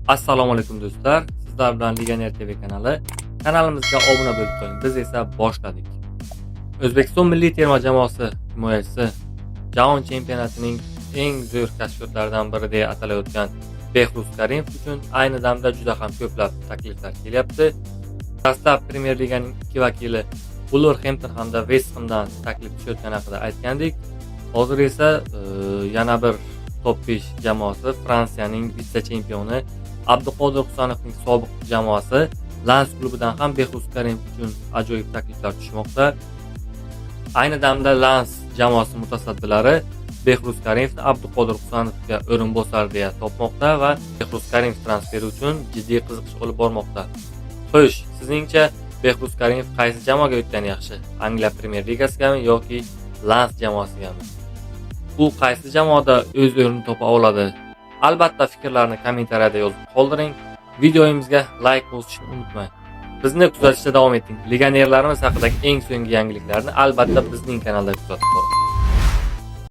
Assalomu alaykum do'stlar. Sizlar bilan Legioner TV kanali. Kanalimizga obuna bo'lib qo'ying. Biz esa boshladik. O'zbekiston milliy terma jamoasi himoyachisi Jahon chempionatining eng zo'r kashfiyotlaridan biri deya atalayotgan Behruz Karimov uchun ayni damda juda ham ko'plab takliflar kelyapti. Dastlab Premyer Liganing ikki vakili Wolverhampton hamda West Hamdan taklif tushayotgani haqida aytgandik. Hozir esa yana bir top 5 jamoasi Fransiyaning vitse-chempioni Abduqodir Husanovning sobiq jamoasi Lens klubidan ham Behruz Karimov uchun ajoyib takliflar tushmoqda. Ayni damda Lens jamoasi mutasaddilari Behruz Karimovni Abduqodir Husanovga o'rinbosar deya topmoqda va Behruz Karimov transferi uchun jiddiy qiziqish olib bormoqda. Xo'sh, sizningcha Behruz Karimov qaysi jamoaga o'tgani yaxshi? Angliya Premyer Ligasigami yoki Lens jamoasigami? U qaysi jamoada o'z o'rnini topa oladi? Albatta fikrlarni kommentariyada yozib qoldiring. Videoyimizga like bosishni unutmang. Bizni kuzatishda davom eting. Legionerlarimiz haqidagi eng so'nggi yangiliklarni albatta bizning kanalda kuzatib boring.